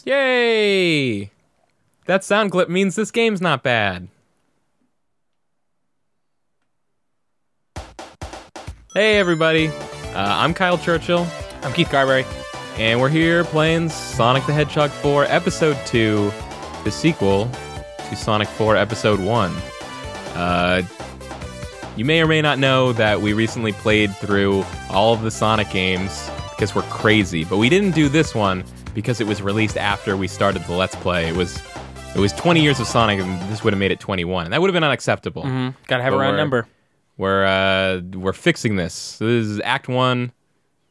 Yay! That sound clip means this game's not bad. Hey everybody, I'm Kyle Churchill. I'm Keith Carberry. And we're here playing Sonic the Hedgehog 4 Episode 2, the sequel to Sonic 4 Episode 1. You may or may not know that we recently played through all of the Sonic games because we're crazy, but we didn't do this one because it was released after we started the Let's Play. It was 20 years of Sonic, and this would have made it 21, and that would have been unacceptable. Gotta have a round number. We're fixing this. So this is Act 1.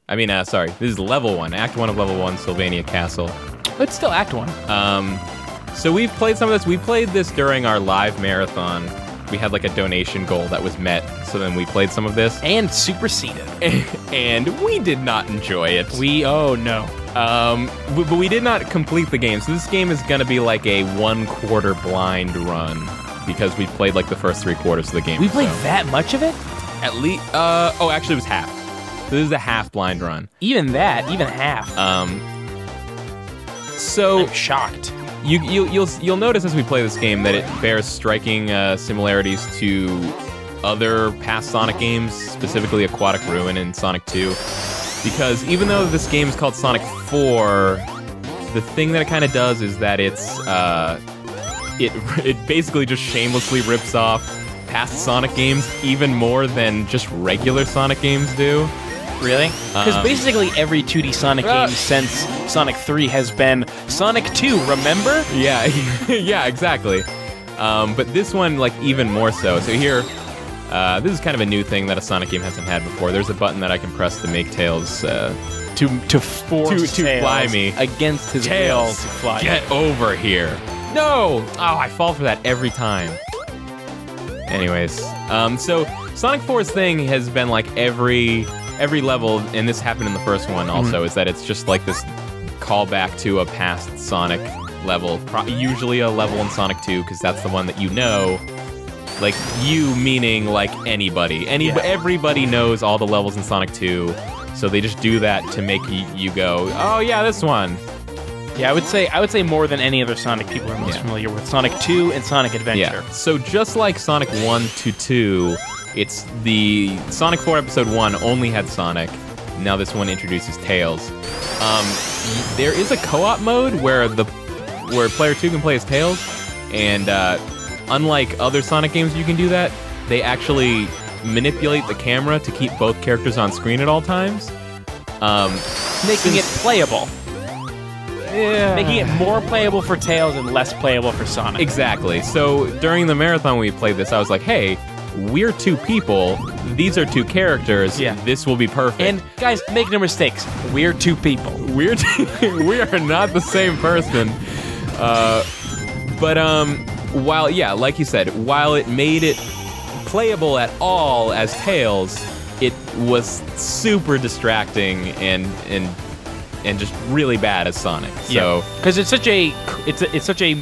I mean, sorry, this is Level 1. Act 1 of Level 1, Sylvania Castle. It's still Act 1. So we've played some of this. We played this during our live marathon. We had like a donation goal that was met, so then we played some of this. And superseded. And we did not enjoy it. Oh no. But we did not complete the game. So this game is gonna be like a 1/4 blind run because we played like the first 3/4 of the game. We played that much of it? At least, oh, actually it was half. So this is a half blind run. Even half. So I'm shocked. You'll notice as we play this game that it bears striking similarities to other past Sonic games, specifically Aquatic Ruin and Sonic 2. Because even though this game is called Sonic 4, the thing that it kind of does is that it basically just shamelessly rips off past Sonic games even more than just regular Sonic games do. Really? Because basically every 2D Sonic game since Sonic 3 has been Sonic 2, remember? Yeah, yeah, exactly. But this one, like, even more so. So here, this is kind of a new thing that a Sonic game hasn't had before. There's a button that I can press to make Tails to force to fly me against his will to fly. Get over here! No! Oh, I fall for that every time. Anyways, so Sonic 4's thing has been like every level, and this happened in the first one also, is that it's just like this callback to a past Sonic level, usually a level in Sonic 2, because that's the one that you know. Like, you meaning like anybody. Everybody knows all the levels in Sonic 2, so they just do that to make you go, oh yeah, this one. Yeah, I would say more than any other Sonic, people are most familiar with Sonic 2 and Sonic Adventure. Yeah. So just like Sonic 1 to 2, it's the Sonic 4 Episode 1 only had Sonic. Now this one introduces Tails. There is a co-op mode where player 2 can play as Tails, and unlike other Sonic games you can do that, they actually manipulate the camera to keep both characters on screen at all times. Making it playable. Yeah. Making it more playable for Tails and less playable for Sonic. Exactly. So during the marathon when we played this, I was like, hey, we're two people. These are two characters. Yeah. This will be perfect. And guys, make no mistakes. We're two people. We are not the same person. But while, yeah, like you said, while it made it playable at all as Tails, it was super distracting and just really bad as Sonic. So because it's such a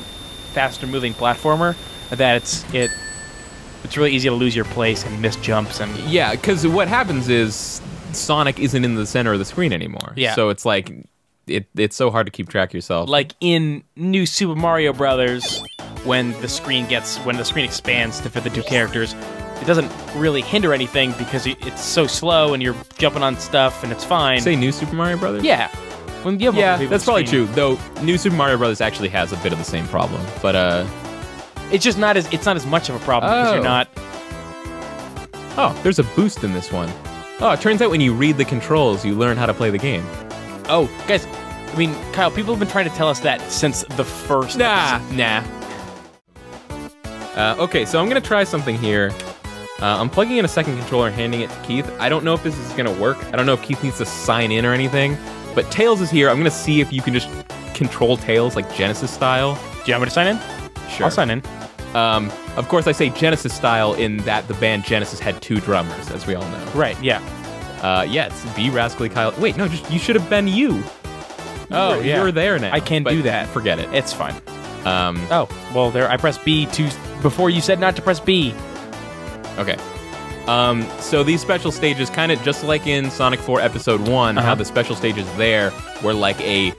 faster moving platformer that it's really easy to lose your place and miss jumps and yeah, because what happens is Sonic isn't in the center of the screen anymore. Yeah. So it's like it's so hard to keep track of yourself. Like in New Super Mario Brothers, when the screen expands to fit the two characters, it doesn't really hinder anything because it's so slow and you're jumping on stuff and it's fine. Say New Super Mario Brothers? Yeah. When you have that's probably true. Though New Super Mario Brothers actually has a bit of the same problem, but it's just not as much of a problem because you're not. Oh, there's a boost in this one. Oh, it turns out when you read the controls, you learn how to play the game. Oh, guys, I mean, Kyle, people have been trying to tell us that since the first. Nah. Okay, so I'm gonna try something here. I'm plugging in a second controller and handing it to Keith. I don't know if this is gonna work. I don't know if Keith needs to sign in or anything. But Tails is here. I'm gonna see if you can just control Tails like Genesis style. Do you want me to sign in? Sure. I'll sign in. Of course, I say Genesis style in that the band Genesis had 2 drummers, as we all know. Right. Yeah. Yeah, it's B. Rascally Kyle. Wait, no, you should have been you. You're there now. I can't do that. Forget it. It's fine. Oh, well, there. I pressed B before you said not to press B. Okay. So these special stages, kind of just like in Sonic 4 Episode 1, how the special stages there were like a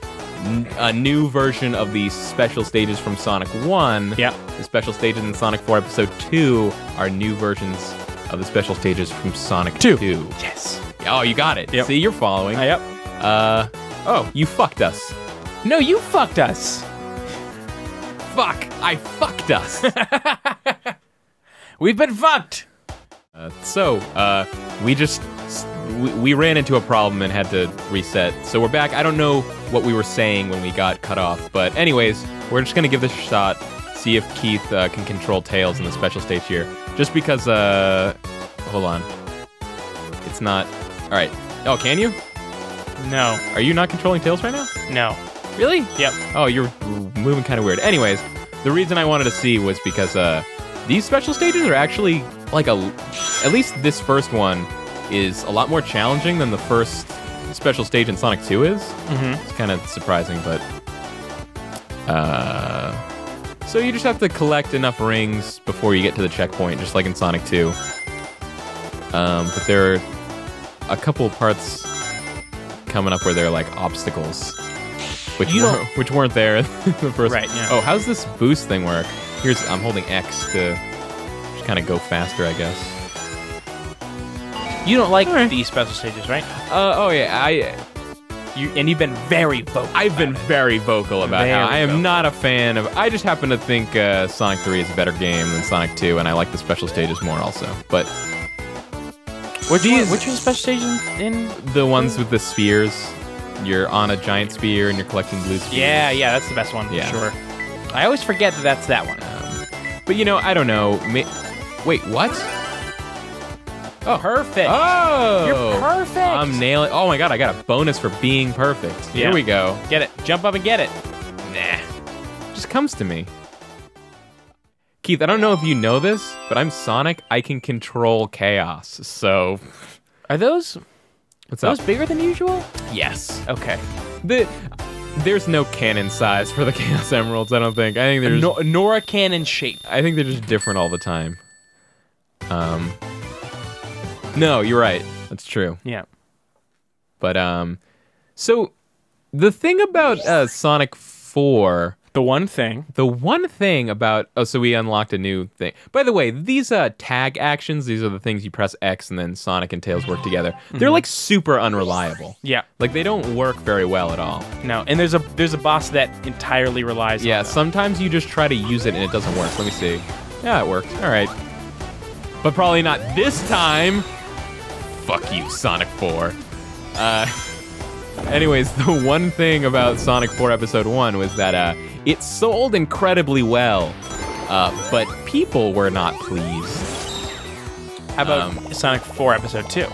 a new version of the special stages from Sonic 1. Yeah. The special stages in Sonic 4 Episode 2 are new versions of the special stages from Sonic 2. Yes. Oh, you got it. Yep. See, you're following. Yep. Oh, you fucked us. No, you fucked us. Fuck, I fucked us. We've been fucked. We ran into a problem and had to reset. So we're back. I don't know what we were saying when we got cut off. But anyways, we're just going to give this a shot. See if Keith can control Tails in the special stage here. Just because, hold on. It's not, all right. Oh, can you? No. Are you not controlling Tails right now? No. Really? Yep. Oh, you're moving kind of weird. Anyways, the reason I wanted to see was because these special stages are actually like at least this first one is a lot more challenging than the first special stage in Sonic 2 is. Mm-hmm. It's kind of surprising, but so you just have to collect enough rings before you get to the checkpoint, just like in Sonic 2. But there are a couple parts coming up where they're like obstacles, which weren't there in the first. Right. Yeah. Oh, how's this boost thing work? I'm holding X to just kind of go faster, I guess. You don't like these special stages, right? Oh yeah, You've been very vocal. I've been very vocal about how I am vocal. not a fan of. I just happen to think Sonic 3 is a better game than Sonic 2, and I like the special stages more also. But which one special stage in? The ones with the spheres. You're on a giant sphere and you're collecting blue spheres. Yeah, that's the best one. Yeah. For sure. I always forget that that's that one. But I don't know. Wait, what? Oh, perfect. Oh, You're perfect. I'm nailing. Oh my god, I got a bonus for being perfect. Yeah. Here we go. Get it. Jump up and get it. Nah, just comes to me. Keith, I don't know if you know this, but I'm Sonic. I can control chaos. So, Are those what's up? bigger than usual? Yes. Okay. There's no cannon size for the Chaos Emeralds. I don't think. I think they're Nor a cannon shape. I think they're just different all the time. No, you're right. That's true. Yeah. But so the thing about Sonic 4, The one thing about so we unlocked a new thing. By the way, these tag actions, these are the things you press X and then Sonic and Tails work together. Mm-hmm. They're like super unreliable. Yeah. Like they don't work very well at all. No, and there's a boss that entirely relies on them. Sometimes you just try to use it and it doesn't work. Let me see. Yeah, it worked. All right. But probably not this time. Fuck you, Sonic 4. Anyways, the one thing about Sonic 4 Episode 1 was that it sold incredibly well, but people were not pleased. How about Sonic 4 Episode 2?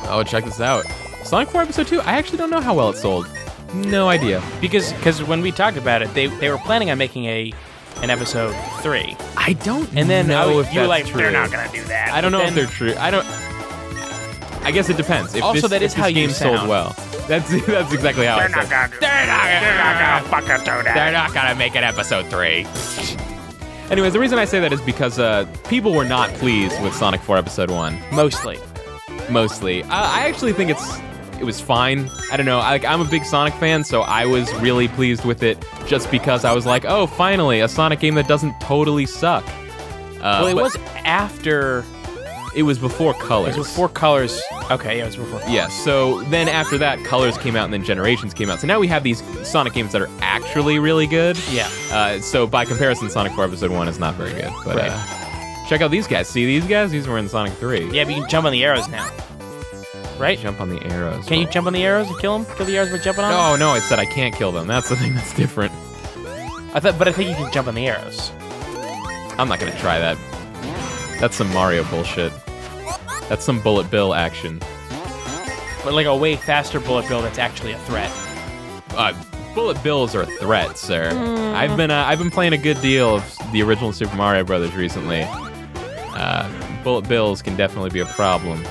Oh, check this out. Sonic 4 Episode 2, I actually don't know how well it sold. No idea. Because when we talked about it, they were planning on making an Episode 3. I don't and then know if you were that's like, true. they're not going to do that. I don't know if they're true. I guess it depends. If also, that is if how this you game sold sound. well. That's exactly how I said. They're not gonna fucking do that. They're not gonna make an Episode 3. Anyways, the reason I say that is because people were not pleased with Sonic 4 Episode 1. Mostly. I actually think it was fine. I don't know. I'm a big Sonic fan, so I was really pleased with it just because I was like, oh, finally, a Sonic game that doesn't totally suck. Well, it was after... It was before Colors. It was before Colors. Okay, yeah, it was before Colors. Yeah, so then after that, Colors came out and then Generations came out. So now we have these Sonic games that are actually really good. Yeah. So by comparison, Sonic 4 Episode 1 is not very good. But check out these guys. See these guys? These were in Sonic 3. Yeah, but you can jump on the arrows now. Right? Jump on the arrows. Can you jump on the arrows and kill them? Kill the arrows by jumping on them? Oh, no, it said I can't kill them. That's the thing that's different. But I think you can jump on the arrows. I'm not going to try that. That's some Mario bullshit. That's some Bullet Bill action. But like a way faster Bullet Bill that's actually a threat. Bullet Bills are a threat, sir. I've been playing a good deal of the original Super Mario Brothers recently. Bullet Bills can definitely be a problem.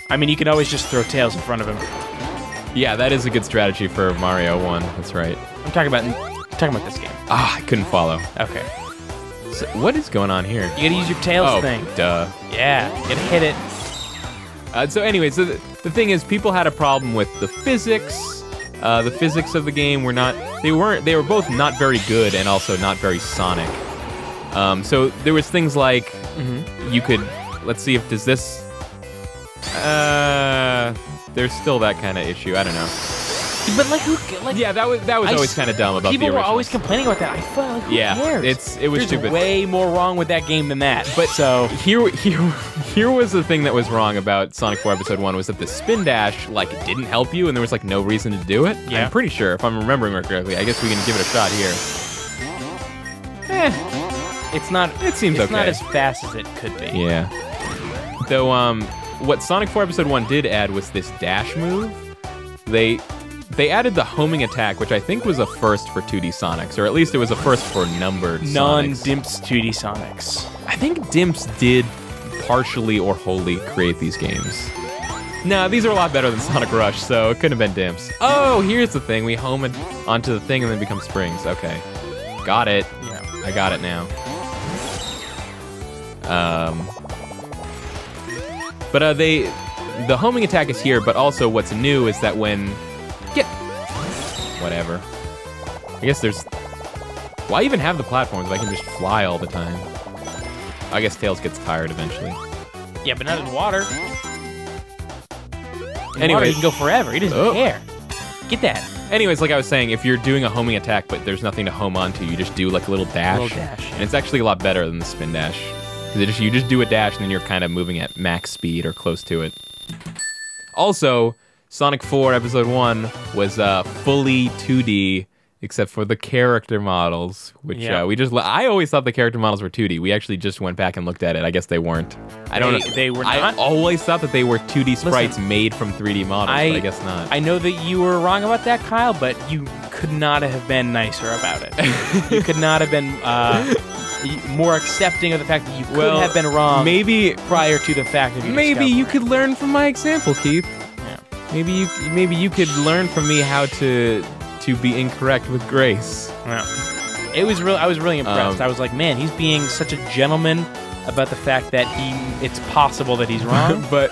I mean, you can always just throw Tails in front of him. Yeah, that is a good strategy for Mario 1. That's right. I'm talking about this game. Ah, I couldn't follow. Okay. So what is going on here? You gotta use your Tails thing. Duh. Yeah, you gotta hit it. So anyway, the thing is, people had a problem with the physics The physics of the game were not. They were both not very good and also not very Sonic. So there was things like you could. Let's see if does this. There's still that kind of issue. I don't know. But like, yeah, that was always kind of dumb about the people original. were always complaining about that. I felt like, who cares? it was There's stupid. way more wrong with that game than that. But so here was the thing that was wrong about Sonic 4 Episode 1 was that the spin dash like didn't help you and there was like no reason to do it. Yeah. I'm pretty sure if I'm remembering correctly. I guess we can give it a shot here. it's not. It seems it's okay. not as fast as it could be. Yeah. Though what Sonic 4 Episode 1 did add was this dash move. They added the homing attack, which I think was a first for 2D Sonics, or at least it was a first for numbered Sonics. Non-Dimps 2D Sonics. I think Dimps did partially or wholly create these games. No, these are a lot better than Sonic Rush, so it couldn't have been Dimps. Oh, here's the thing. We home it onto the thing and then become springs. Okay. Got it. Yeah. I got it now. But the homing attack is here, but also what's new is that when... Whatever. I guess there's... Why even have the platforms if I can just fly all the time? I guess Tails gets tired eventually. Yeah, but not in water. In Anyway. water, he can go forever. He doesn't care. Get that. Anyways, like I was saying, if you're doing a homing attack but there's nothing to home onto, you just do like a little dash. And it's actually a lot better than the spin dash. Because you just do a dash and then you're kind of moving at max speed or close to it. Also, Sonic 4 Episode 1 was fully 2D except for the character models, which I always thought the character models were 2D. We actually just went back and looked at it. I guess they weren't. I don't know. They were not? I always thought that they were 2D sprites made from 3D models, but I guess not. I know that you were wrong about that, Kyle, but you could not have been nicer about it. You could not have been more accepting of the fact that you could have been wrong. Maybe prior to the fact of maybe you could learn from my example, Keith. Yeah. Maybe you could learn from me how to be incorrect with grace. Yeah. I was really impressed. I was like, man, he's being such a gentleman about the fact that it's possible that he's wrong. But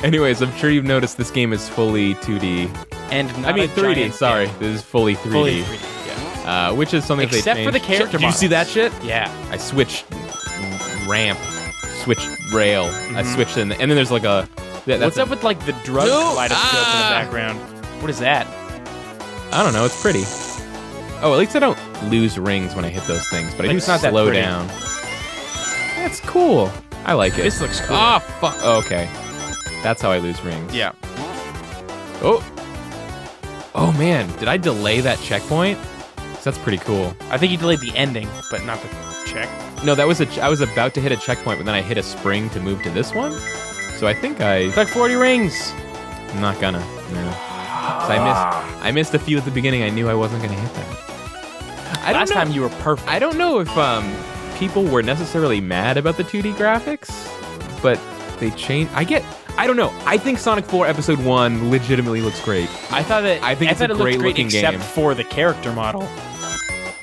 anyways, I'm sure you've noticed this game is fully 2D. And I mean 3D, sorry. This is fully 3D. Fully 3D, yeah. Which is something Except they changed. for the character Did you see that shit? Yeah. I switched ramp, switched rail. I switched and then there's like a... What's up with like the drug kaleidoscope in the background? What is that? I don't know, it's pretty. Oh, at least I don't lose rings when I hit those things, but I do it's not that slow pretty. down. That's cool. I like it. This looks cool. Ah, fuck. Okay. That's how I lose rings. Yeah. Oh. Oh, man. Did I delay that checkpoint? 'Cause that's pretty cool. I think you delayed the ending, but not the check. No, that was I was about to hit a checkpoint, but then I hit a spring to move to this one. So I think It's like 40 rings. I'm not gonna. No. So I missed a few at the beginning. I knew I wasn't gonna hit them. Last time you were perfect. I don't know if people were necessarily mad about the 2D graphics, but they changed. I don't know. I think Sonic 4 Episode 1 legitimately looks great. I thought it's a great looked great looking except game. for the character model.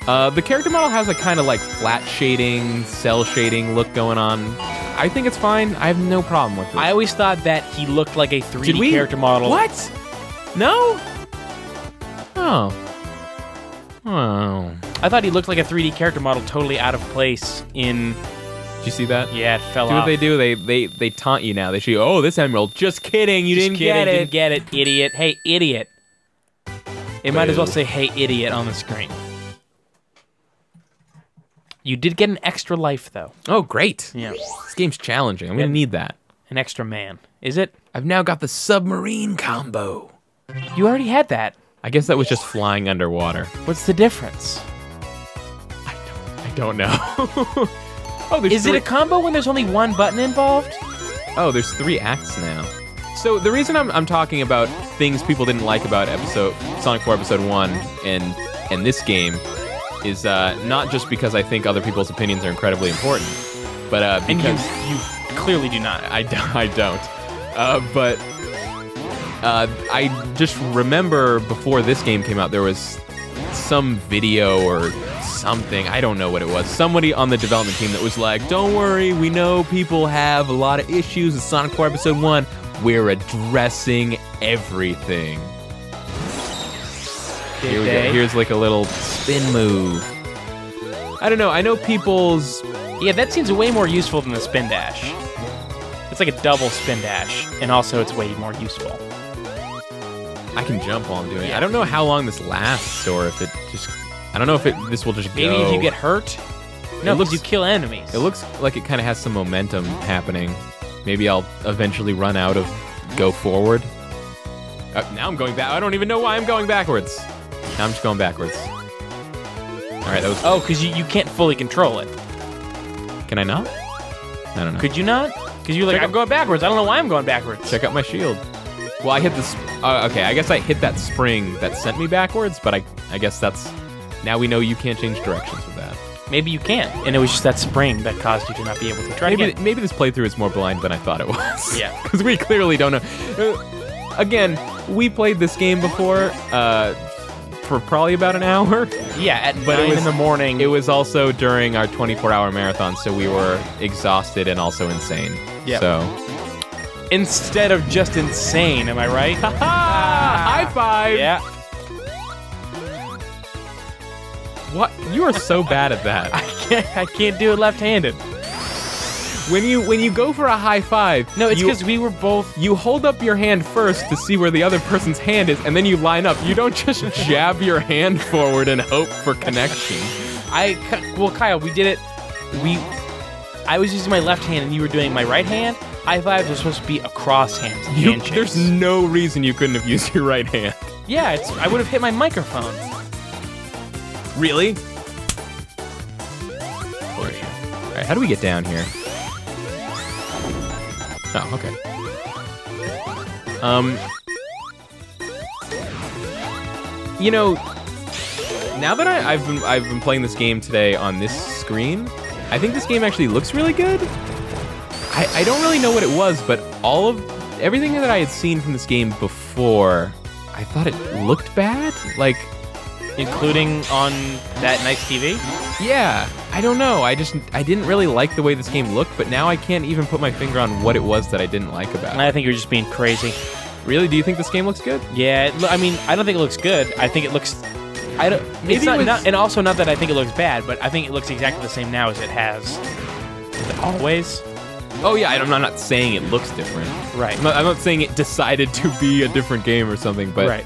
The character model has a kind of like flat shading, cell shading look going on. I think it's fine. I have no problem with it. I always thought that he looked like a 3D character model. What? No? Oh. Oh. I thought he looked like a 3D character model totally out of place in... Did you see that? Yeah, it fell See off. what they do? They taunt you now. They show you, oh, this emerald. Just kidding. You didn't get it. Didn't get it, idiot. Hey, idiot. It might as well say, hey, idiot, on the screen. You did get an extra life, though. Oh, great. Yeah. This game's challenging. I'm going to need that. An extra man. Is it? I've now got the submarine combo. You already had that. I guess that was just flying underwater. What's the difference? I don't know. Oh, there's Is it a combo when there's only one button involved? Oh, there's 3 acts now. So the reason I'm talking about things people didn't like about Sonic 4 Episode 1 and this game is not just because I think other people's opinions are incredibly important, but because... And you clearly do not. I don't. But I just remember before this game came out, there was some video or something, I don't know what it was, somebody on the development team that was like, don't worry, we know people have a lot of issues with Sonic 4 Episode 1, we're addressing everything. Here we go. Here's like a little spin move. I don't know. I know people's... Yeah, that seems way more useful than the spin dash. It's like a double spin dash, and also it's way more useful. I can jump while I'm doing it. I don't know how long this lasts, or if it just... I don't know if this will just go. Maybe if you get hurt? No, because you kill enemies. It looks like it kind of has some momentum happening. Maybe I'll eventually run out of go forward. Now I'm going back. I don't even know why I'm going backwards. Now I'm just going backwards. All right, that was... Oh, because you can't fully control it. Can I not? I don't know. Could you not? Because you're like, I'm going backwards. I don't know why I'm going backwards. Check out my shield. Well, I hit this... okay, I guess I hit that spring that sent me backwards, but I guess that's... Now we know you can't change directions with that. Maybe you can't, and it was just that spring that caused you to not be able to try again. Maybe this playthrough is more blind than I thought it was. Yeah. Because we clearly don't know. Again, we played this game before for probably about an hour. Yeah, at 9 in the morning. It was also during our 24-hour marathon, so we were exhausted and also insane. Yeah. So... Instead of just insane, am I right? High five! Yeah. What? You are so bad at that. I can't do it left-handed. When you go for a high five, no, it's because we were both. You hold up your hand first to see where the other person's hand is, and then you line up. You don't just jab your hand forward and hope for connection. Well, Kyle, we did it. I was using my left hand, and you were doing my right hand. High fives are supposed to be across hands. Handshakes. There's no reason you couldn't have used your right hand. Yeah, I would have hit my microphone. Really? Alright, how do we get down here? Oh, okay. You know, now that I've been playing this game today on this screen, I think this game actually looks really good. I don't really know what it was, but everything that I had seen from this game before, I thought it looked bad. Like, including on that nice TV? Yeah, I don't know. I didn't really like the way this game looked, but now I can't even put my finger on what it was that I didn't like about it. I think you're just being crazy. Really? Do you think this game looks good? Yeah, I mean, I don't think it looks good. I think it looks... and also not that I think it looks bad, but I think it looks exactly the same now as it has. Is it always? Oh yeah, I'm not saying it looks different. Right. I'm not saying it decided to be a different game or something, but... Right.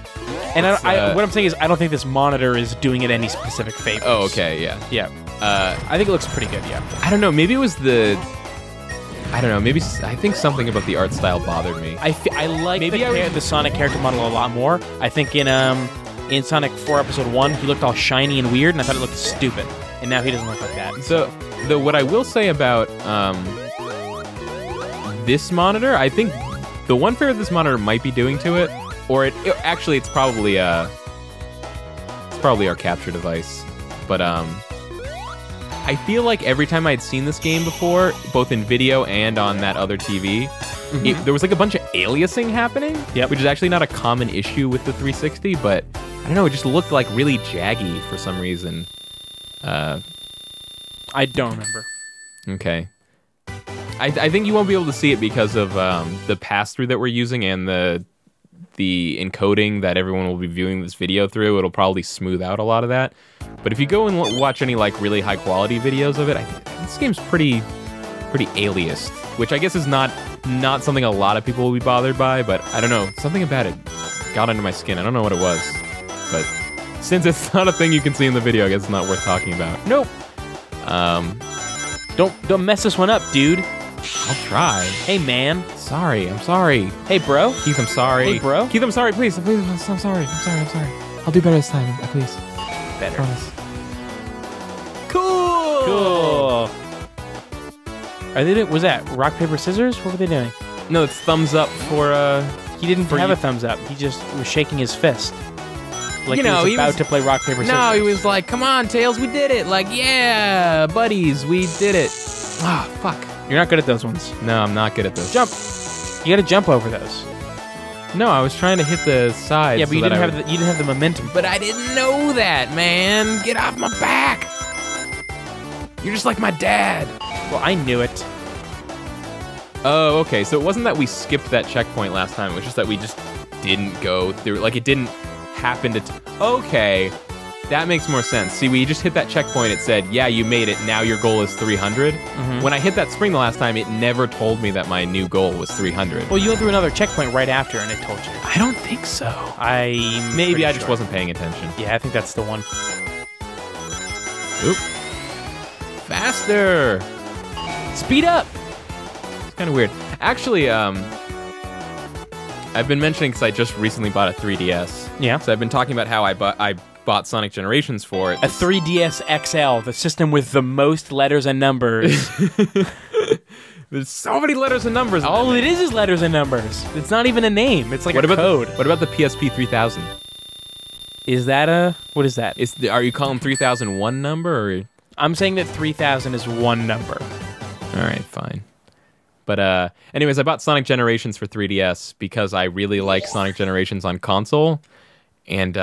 And what I'm saying is I don't think this monitor is doing it any specific favors. Oh, okay, yeah. Yeah. I think it looks pretty good, yeah. I don't know, maybe it was the... I don't know, maybe... I think something about the art style bothered me. I like the Sonic character model a lot more. I think in Sonic 4 Episode 1, he looked all shiny and weird, and I thought it looked stupid. And now he doesn't look like that. So, what I will say about this monitor, I think the one favor this monitor might be doing to it, or actually it's probably our capture device, but I feel like every time I'd seen this game before, both in video and on that other TV, there was like a bunch of aliasing happening, which is actually not a common issue with the 360, but I don't know, it just looked like really jaggy for some reason. I don't remember. Okay. I think you won't be able to see it because of the pass-through that we're using and the encoding that everyone will be viewing this video through. It'll probably smooth out a lot of that. But if you go and watch any like really high-quality videos of it, this game's pretty aliased, which I guess is not something a lot of people will be bothered by, but I don't know. Something about it got under my skin. I don't know what it was. But since it's not a thing you can see in the video, I guess it's not worth talking about. Nope. Don't mess this one up, dude. I'll try. Hey, man. Sorry, I'm sorry. Hey, bro. Keith, I'm sorry. Hey, bro. Keith, I'm sorry, please. I'm sorry. I'll do better this time, please. Better. Promise. Cool. Are they was that rock, paper, scissors? What were they doing? No, it's thumbs up for He didn't have a thumbs up. He just was shaking his fist. Like he was about to play rock, paper, scissors. No, he was like, come on, Tails, we did it. Like, yeah, buddies, we did it. Ah, oh, fuck. You're not good at those ones. No, I'm not good at those. Jump. You gotta jump over those. No, I was trying to hit the side. Yeah, but you didn't have the momentum. But I didn't know that, man. Get off my back. You're just like my dad. Well, I knew it. Oh, okay. So it wasn't that we skipped that checkpoint last time. It was just that we just didn't go through. Like, it didn't happened to... Okay, that makes more sense. See, we just hit that checkpoint. It said, yeah, you made it. Now your goal is 300. When I hit that spring the last time, it never told me that my new goal was 300. Well, you went through another checkpoint right after, and it told you. I don't think so. Maybe I just wasn't paying attention. Yeah, I think that's the one. Oop. Faster. Speed up. It's kind of weird. Actually, I've been mentioning because I just recently bought a 3DS. Yeah. So I've been talking about how I bought Sonic Generations for it. A 3DS XL, the system with the most letters and numbers. There's so many letters and numbers. All it is letters and numbers. It's not even a name. It's like a code. What about the PSP 3000? Is that a... What is that? Are you calling 3000 one number? Or? I'm saying that 3000 is one number. All right, fine. But anyways, I bought Sonic Generations for 3DS because I really like Sonic Generations on console. And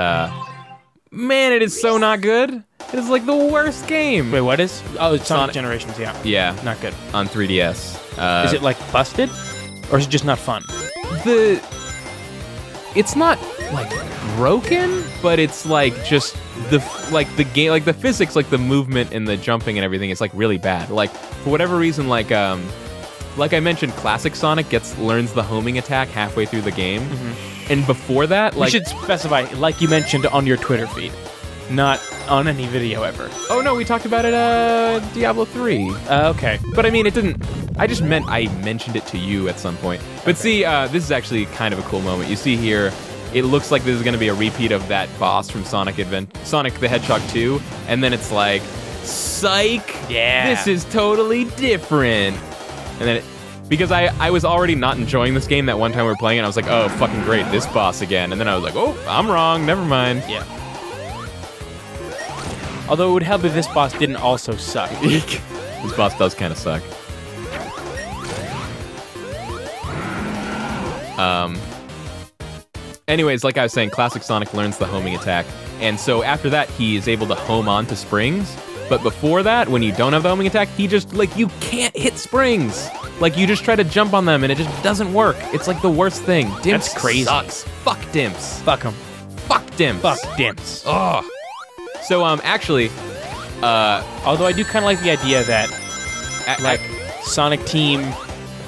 man, it is so not good. It is like the worst game. Wait, what is? Oh, it's Sonic Generations, yeah. Yeah. Not good. On 3DS. Is it like busted? Or is it just not fun? It's not like broken, but it's like just the game, like the physics, like the movement and the jumping and everything is like really bad. Like for whatever reason, like I mentioned, classic Sonic learns the homing attack halfway through the game, and before that, like... You should specify, like you mentioned on your Twitter feed, not on any video ever. Oh no, we talked about it Diablo 3. Okay. But I mean, it didn't... I mentioned it to you at some point. But see, this is actually kind of a cool moment. You see here, it looks like this is going to be a repeat of that boss from Sonic the Hedgehog 2, and then it's like, psych! Yeah. This is totally different! And then because I was already not enjoying this game that one time we were playing it, I was like, oh, fucking great, this boss again. And then I was like, oh, I'm wrong, never mind. Yeah. Although it would help if this boss didn't also suck. This boss does kind of suck. Anyways, like I was saying, classic Sonic learns the homing attack. And so after that, he is able to home onto springs. But before that, when you don't have the homing attack, he just, like, you can't hit springs. Like, you just try to jump on them, and it just doesn't work. It's, like, the worst thing. Dimps That's crazy. Sucks. Fuck Dimps. Fuck him. Fuck Dimps. Fuck Dimps. Ugh. So, actually, although I do kind of like the idea that, Sonic Team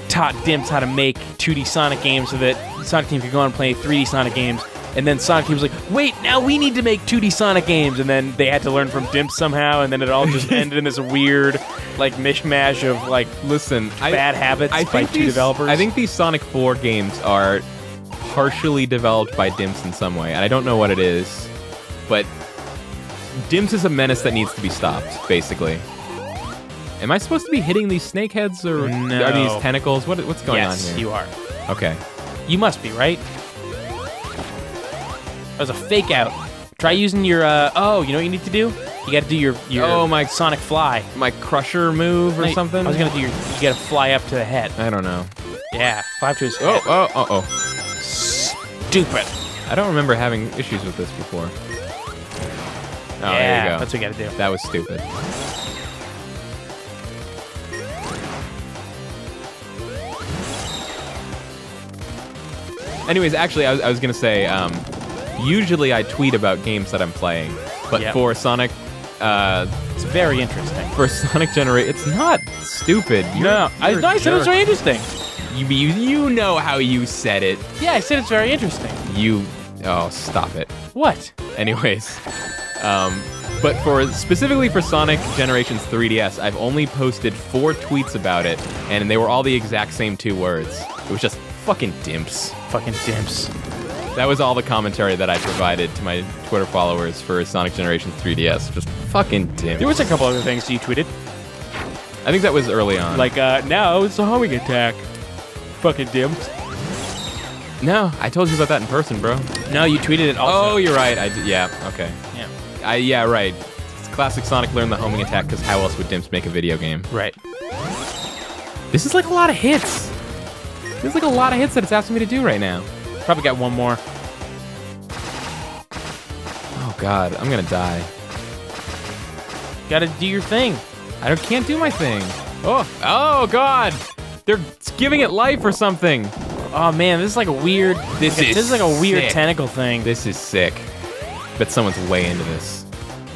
taught Dimps how to make 2D Sonic games so that Sonic Team could go on and play 3D Sonic games. And then Sonic Team was like, wait, now we need to make 2D Sonic games. And then they had to learn from Dimps somehow. And then it all just ended in this weird, like, mishmash of, like, bad habits by two developers. I think these Sonic 4 games are partially developed by Dimps in some way. And I don't know what it is. But Dimps is a menace that needs to be stopped, basically. Am I supposed to be hitting these snake heads? Or no. Are these tentacles? What's going on Yes, here? you are. Okay. You must be, right? That was a fake out. Try using your, oh, you know what you need to do? You gotta do your my Sonic Fly. My Crusher move or something? I was gonna do you gotta fly up to the head. I don't know. Yeah, fly up to his head. Oh. Stupid. I don't remember having issues with this before. Oh, yeah, there you go. That's what you gotta do. That was stupid. Anyways, actually, I was gonna say, usually I tweet about games that I'm playing, but for Sonic, it's very interesting. For Sonic Generation, it's not stupid. I said it was very interesting. You know how you said it. Yeah, I said it's very interesting. Oh, stop it. What? Anyways, but specifically for Sonic Generations 3DS, I've only posted 4 tweets about it, and they were all the exact same 2 words. It was just fucking Dimps. Fucking Dimps. That was all the commentary that I provided to my Twitter followers for Sonic Generations 3DS. Just fucking Dimps. There was a couple other things you tweeted. I think that was early on. Like, now it's a homing attack. Fucking Dimps. No, I told you about that in person, bro. No, you tweeted it also. Oh, you're right. Yeah, okay. Yeah. Yeah, right. It's classic Sonic learned the homing attack because how else would Dimps make a video game? Right. This is like a lot of hits. There's like a lot of hits that it's asking me to do right now. Probably got one more. Oh god, I'm gonna die. Gotta do your thing. I can't do my thing. Oh god! They're giving it life or something. Oh man, this is like a weird. This is like a weird sick. tentacle thing. This is sick. Bet someone's way into this.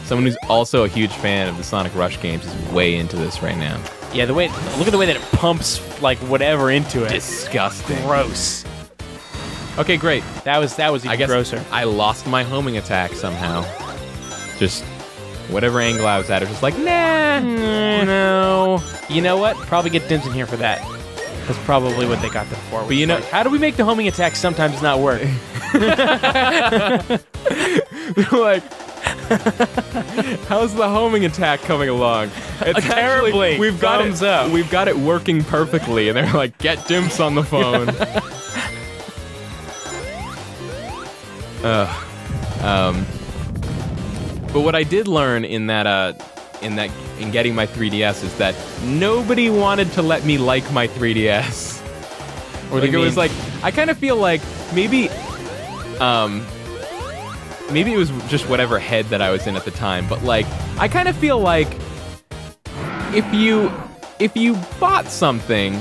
Someone who's also a huge fan of the Sonic Rush games is way into this right now. Yeah, look at the way that it pumps like whatever into it. Disgusting. Gross. Okay, great. That was even grosser. I lost my homing attack somehow. Just whatever angle I was at, it was just like, nah, no. You know what? Probably get Dims in here for that. That's probably what they got them for. But you know, like, how do we make the homing attack sometimes not work? They're like, how's the homing attack coming along? It's terribly. Actually, we've got Thumbs it. up. We've got it working perfectly, and they're like, get Dimps on the phone. But what I did learn in getting my 3DS is that nobody wanted to let me like my 3DS. What do you mean? It was like, I kind of feel like maybe it was just whatever head that I was in at the time, but like, I kind of feel like if you bought something,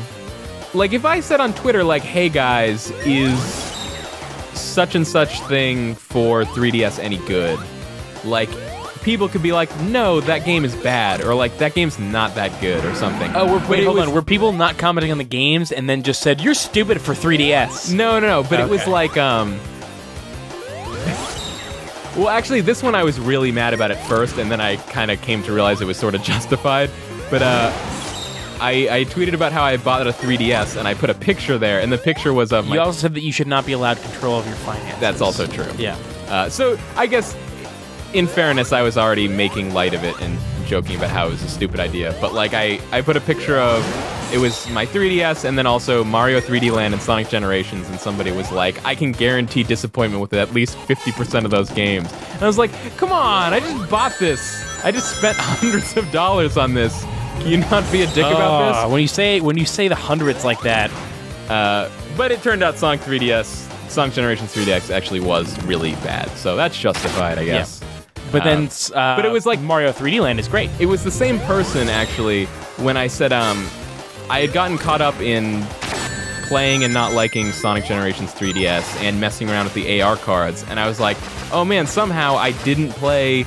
like if I said on Twitter like, hey guys, is such and such thing for 3DS any good? Like, people could be like, no, that game is bad, or like, that game's not that good, or something. Oh, wait, hold on. Were people not commenting on the games and then just said, you're stupid for 3DS? No, but it was like, well, actually, this one I was really mad about at first, and then I kind of came to realize it was sort of justified. But I tweeted about how I bought a 3DS, and I put a picture there, and the picture was of my... You also said that you should not be allowed control of your finances. That's also true. Yeah. So, I guess, in fairness, I was already making light of it and joking about how it was a stupid idea. But, like, I put a picture of... It was my 3DS, and then also Mario 3D Land and Sonic Generations, and somebody was like, I can guarantee disappointment with at least 50% of those games. And I was like, come on, I just bought this. I just spent hundreds of dollars on this. Can you not be a dick about this? When you say the hundreds like that. But it turned out Sonic Generations 3DS actually was really bad, so that's justified, I guess. Yeah. But then, but it was like Mario 3D Land is great. It was the same person actually when I said I had gotten caught up in playing and not liking Sonic Generations 3DS and messing around with the AR cards, and I was like, oh man, somehow I didn't play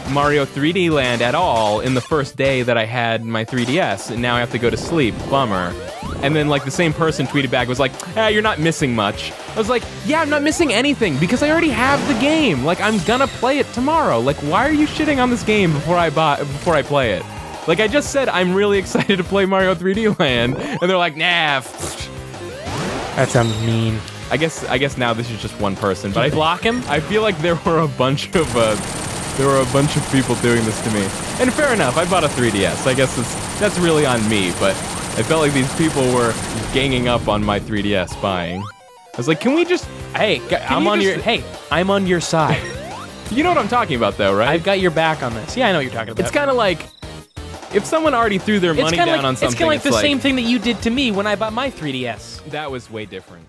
Mario 3D Land at all in the first day that I had my 3DS, and now I have to go to sleep. Bummer. And then, like, the same person tweeted back, was like, you're not missing much. I was like, yeah, I'm not missing anything, because I already have the game. Like, I'm gonna play it tomorrow. Like, why are you shitting on this game before I play it? Like, I just said I'm really excited to play Mario 3D Land, and they're like, nah. That sounds mean. I guess now this is just one person, but Did you block him? I feel like there were a bunch of people doing this to me. And fair enough, I bought a 3DS. I guess that's really on me, but I felt like these people were ganging up on my 3DS buying. I was like, can we just... Hey, I'm on your side. You know what I'm talking about, though, right? I've got your back on this. Yeah, I know what you're talking about. It's kind of like... If someone already threw their money down on something, it's kind of like the same thing that you did to me when I bought my 3DS. That was way different.